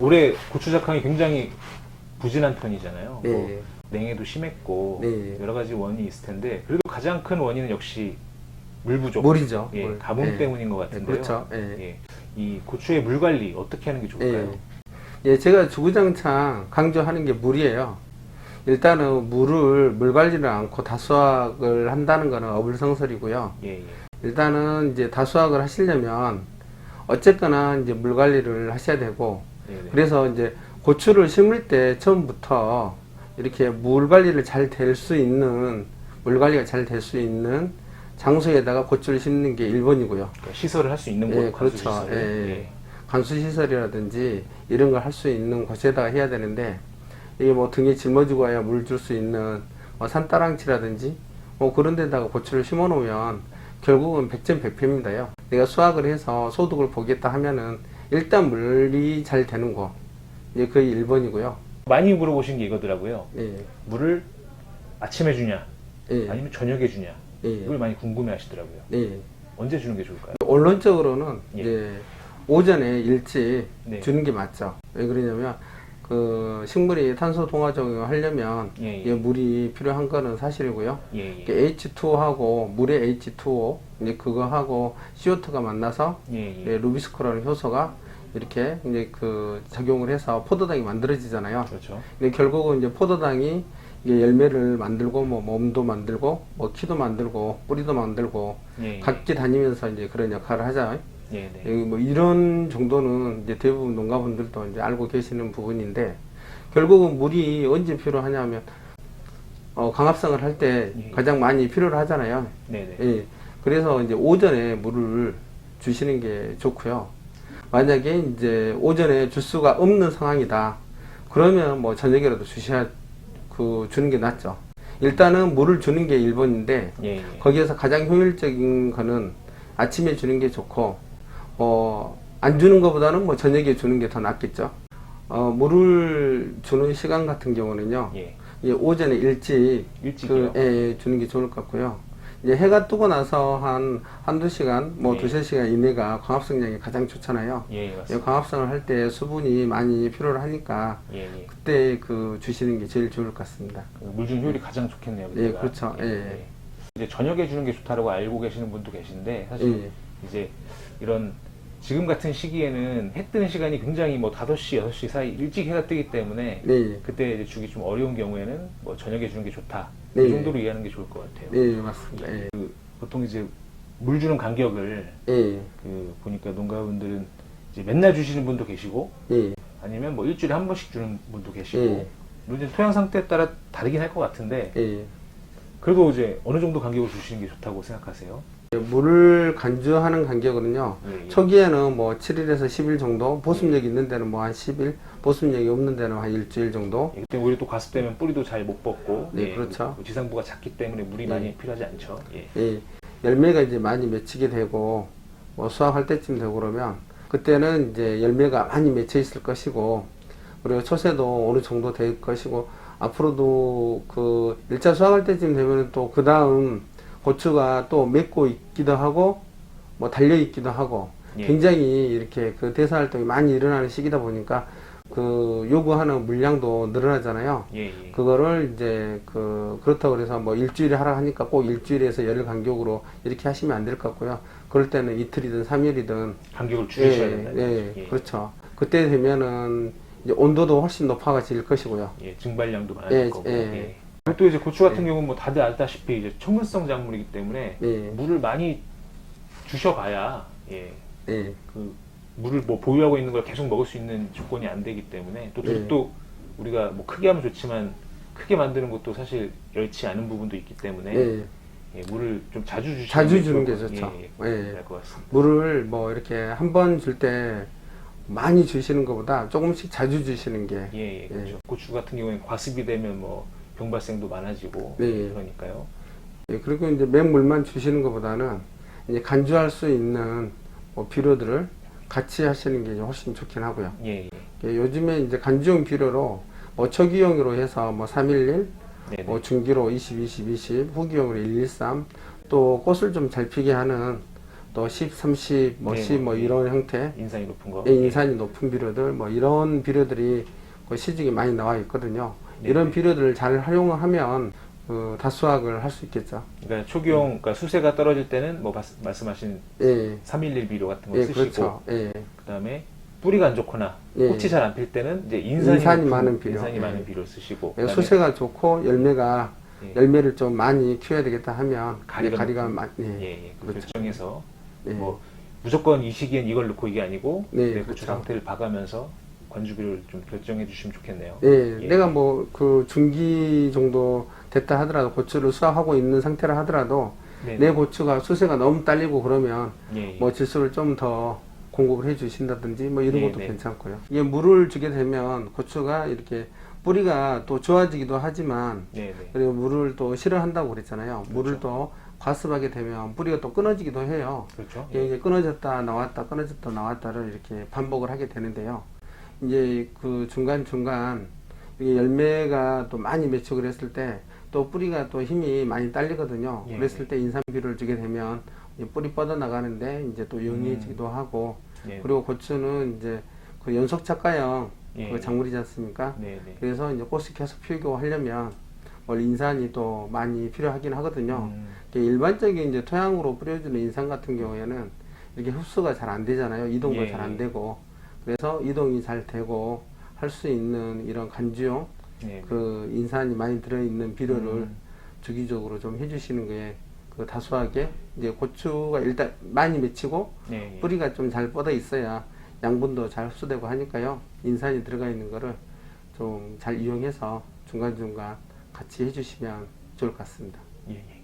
올해 고추 작황이 굉장히 부진한 편이잖아요. 네. 뭐 냉해도 심했고 네. 여러 가지 원인이 있을 텐데 그래도 가장 큰 원인은 역시 물 부족. 물이죠. 예, 물. 가뭄 예. 때문인 것 같은데요. 그렇죠. 예. 예. 이 고추의 물 관리 어떻게 하는 게 좋을까요? 예, 제가 주구장창 강조하는 게 물이에요. 일단은 물 관리를 않고 다수확을 한다는 거는 어불성설이고요. 예, 예. 일단은 이제 다수확을 하시려면 어쨌거나 이제 물 관리를 하셔야 되고, 네네. 그래서 이제 고추를 심을 때 처음부터 이렇게 물 관리가 잘 될 수 있는 장소에다가 고추를 심는 게 1번이고요. 그러니까 시설을 할 수 있는 곳, 예, 그렇죠. 시설. 예. 관수시설이라든지 이런 걸 할 수 있는 곳에다가 해야 되는데, 이게 뭐 등에 짊어지고 와야 물 줄 수 있는 뭐 산따랑치라든지 뭐 그런 데다가 고추를 심어 놓으면 결국은 백전백패입니다요. 내가 수확을 해서 소득을 보겠다 하면은 일단 물이 잘 되는 곳, 이제 거의 1번이고요. 많이 물어보신 게 이거더라고요. 예, 물을 아침에 주냐, 예, 아니면 저녁에 주냐, 예, 이걸 많이 궁금해 하시더라고요. 예. 언제 주는 게 좋을까요? 원론적으로는 예. 이제 오전에 일찍 네. 주는 게 맞죠. 왜 그러냐면 그 식물이 탄소 동화 적용을 하려면 예, 예. 이게 물이 필요한 거는 사실이고요. 예, 예. H2하고 물의 H2O 이제 그거하고 CO2가 만나서 예, 예. 예, 루비스코라는 효소가 이렇게 이제 그 작용을 해서 포도당이 만들어지잖아요. 그렇죠. 근데 결국은 이제 포도당이 이게 열매를 만들고 뭐 몸도 만들고 뭐 키도 만들고 뿌리도 만들고 예, 예. 각기 다니면서 이제 그런 역할을 하죠. 예, 네. 여기 뭐 이런 정도는 이제 대부분 농가분들도 이제 알고 계시는 부분인데, 결국은 물이 언제 필요하냐면 강합성을 할 때 예. 가장 많이 필요로 하잖아요. 네, 네. 예. 그래서 이제 오전에 물을 주시는 게 좋고요. 만약에 이제 오전에 줄 수가 없는 상황이다. 그러면 뭐 저녁에라도 주는 게 낫죠. 일단은 물을 주는 게 1번인데, 예, 예. 거기에서 가장 효율적인 거는 아침에 주는 게 좋고, 안 주는 것보다는 뭐 저녁에 주는 게 더 낫겠죠. 물을 주는 시간 같은 경우는요, 예. 예, 오전에 일찍이요? 주는 게 좋을 것 같고요. 이제 해가 뜨고 나서 한두 시간, 뭐 예. 두세 시간 이내가 광합성량이 가장 좋잖아요. 예, 예, 맞습니다. 광합성을 할 때 수분이 많이 필요로 하니까, 예, 예. 그때 주시는 게 제일 좋을 것 같습니다. 물준 효율이 가장 좋겠네요. 예, 그때가. 그렇죠. 예. 이제 저녁에 주는 게 좋다고 알고 계시는 분도 계신데 사실 예. 이제 이런 지금 같은 시기에는 해 뜨는 시간이 굉장히 뭐 5시, 6시 사이 일찍 해가 뜨기 때문에 네. 그때 이제 주기 좀 어려운 경우에는 뭐 저녁에 주는 게 좋다. 네. 이 정도로 이해하는 게 좋을 것 같아요. 네, 맞습니다. 예. 보통 이제 물 주는 간격을 예. 보니까 농가분들은 이제 맨날 주시는 분도 계시고 예. 아니면 뭐 일주일에 한 번씩 주는 분도 계시고 예. 물론 이제 토양 상태에 따라 다르긴 할 것 같은데 예. 그래도 이제 어느 정도 간격을 주시는 게 좋다고 생각하세요? 물을 간주하는 간격은요, 예, 예. 초기에는 뭐 7일에서 10일 정도, 보습력이 있는 데는 뭐 한 10일, 보습력이 없는 데는 한 일주일 정도. 예, 그때 오히려 또 과습되면 뿌리도 잘 못 뻗고 네, 그렇죠. 지상부가 작기 때문에 물이 예. 많이 필요하지 않죠. 예. 예, 열매가 이제 많이 맺히게 되고, 뭐 수확할 때쯤 되고 그러면, 그때는 이제 열매가 많이 맺혀 있을 것이고, 그리고 초세도 어느 정도 될 것이고, 앞으로도 그 1차 수확할 때쯤 되면 또 그 다음 고추가 또 맺고 있기도 하고, 뭐 달려 있기도 하고, 예. 굉장히 이렇게 그 대사 활동이 많이 일어나는 시기다 보니까 그 요구하는 물량도 늘어나잖아요. 예, 예. 그거를 이제 그렇다고 그래서 뭐 일주일에 하라 하니까 꼭 일주일에서 열흘 간격으로 이렇게 하시면 안 될 것 같고요. 그럴 때는 이틀이든 3일이든 간격을 줄이셔야 된다. 예, 그렇죠. 그때 되면은 이제 온도도 훨씬 높아질 것이고요. 예, 증발량도 많아질 예, 거고. 예. 예. 그리고 또 이제 고추 같은 경우는 뭐 다들 알다시피 이제 초문성 작물이기 때문에 예, 물을 많이 주셔봐야 예, 예, 그 물을 뭐 보유하고 있는 걸 계속 먹을 수 있는 조건이 안 되기 때문에 또 우리가 뭐 크게 하면 좋지만 크게 만드는 것도 사실 여의치 않은 부분도 있기 때문에 예. 예, 물을 좀 자주 주시는 자주 주는 게 좋을 것- 좋죠. 예, 예. 될 것 같습니다. 물을 뭐 이렇게 한 번 줄 때 많이 주시는 것보다 조금씩 자주 주시는 게 예, 예, 그렇죠. 고추 같은 경우에는 과습이 되면 뭐 병 발생도 많아지고 네. 그러니까요. 예, 그리고 이제 맹물만 주시는 것보다는 이제 간주할 수 있는 뭐 비료들을 같이 하시는 게 훨씬 좋긴 하고요. 예, 예. 예, 요즘에 이제 간주용 비료로 뭐 초기용으로 해서 뭐 311, 네네. 뭐 중기로 20, 20, 20, 후기용으로 113, 또 꽃을 좀 잘 피게 하는 또 10, 30, 뭐 네, 10, 뭐 네. 이런 형태, 인산이 높은 거. 예, 인산이 높은 비료들, 뭐 이런 비료들이 그 시중에 많이 나와 있거든요. 네. 이런 비료들을 잘 활용하면 그 다수학을 할 수 있겠죠. 그러니까 초기용, 그러니까 수세가 떨어질 때는 뭐 말씀하신 예, 311 비료 같은 거 예, 쓰시고, 그렇죠. 예, 그다음에 뿌리가 안 좋거나 예. 꽃이 잘 안 필 때는 이제 인산이 높은, 많은 비료. 인산이 예. 많은 비료 쓰시고, 예, 그다음에 수세가 좋고 열매가 예. 열매를 좀 많이 키워야 되겠다 하면 가리가 가리가 높은, 많이 예, 그 그렇죠. 결정해서 예. 뭐 무조건 이 시기엔 이걸 넣고 이게 아니고 네, 내 그렇죠. 고추 상태를 봐가면서 관주비를 좀 결정해 주시면 좋겠네요. 예, 예. 내가 뭐 그 중기 정도 됐다 하더라도 고추를 수확하고 있는 상태라 하더라도 네. 내 고추가 수세가 너무 딸리고 그러면 예, 예. 뭐 질소를 좀 더 공급을 해 주신다든지 뭐 이런 네, 것도 네. 괜찮고요. 이게 물을 주게 되면 고추가 이렇게 뿌리가 또 좋아지기도 하지만 네, 네. 그리고 물을 또 싫어한다고 그랬잖아요. 물을 그렇죠. 또 과습하게 되면 뿌리가 또 끊어지기도 해요. 그렇죠. 이게 끊어졌다 나왔다 끊어졌다 나왔다를 이렇게 반복을 하게 되는데요. 이제 그 중간중간 이게 열매가 또 많이 매축을 했을 때 또 뿌리가 또 힘이 많이 딸리거든요. 예, 그랬을 예. 때 인삼비료를 주게 되면 이 뿌리 뻗어 나가는데 이제 또 용이해지기도 하고 예. 그리고 고추는 이제 그 연속 착가형 예, 그 작물이지 않습니까? 네, 네. 그래서 이제 꽃이 계속 피우고 하려면 원래 인산이 또 많이 필요하긴 하거든요. 이게 일반적인 이제 토양으로 뿌려주는 인산 같은 경우에는 이렇게 흡수가 잘 안 되잖아요. 이동도 예, 잘 안 예. 되고 그래서 이동이 잘 되고 할 수 있는 이런 간주용 네. 그 인산이 많이 들어있는 비료를 음. 주기적으로 좀 해주시는 게 그 다수하게 이제 고추가 일단 많이 맺히고 네, 예. 뿌리가 좀 잘 뻗어 있어야 양분도 잘 흡수되고 하니까요. 인산이 들어가 있는 거를 좀 잘 이용해서 중간중간 같이 해주시면 좋을 것 같습니다. 예, 예.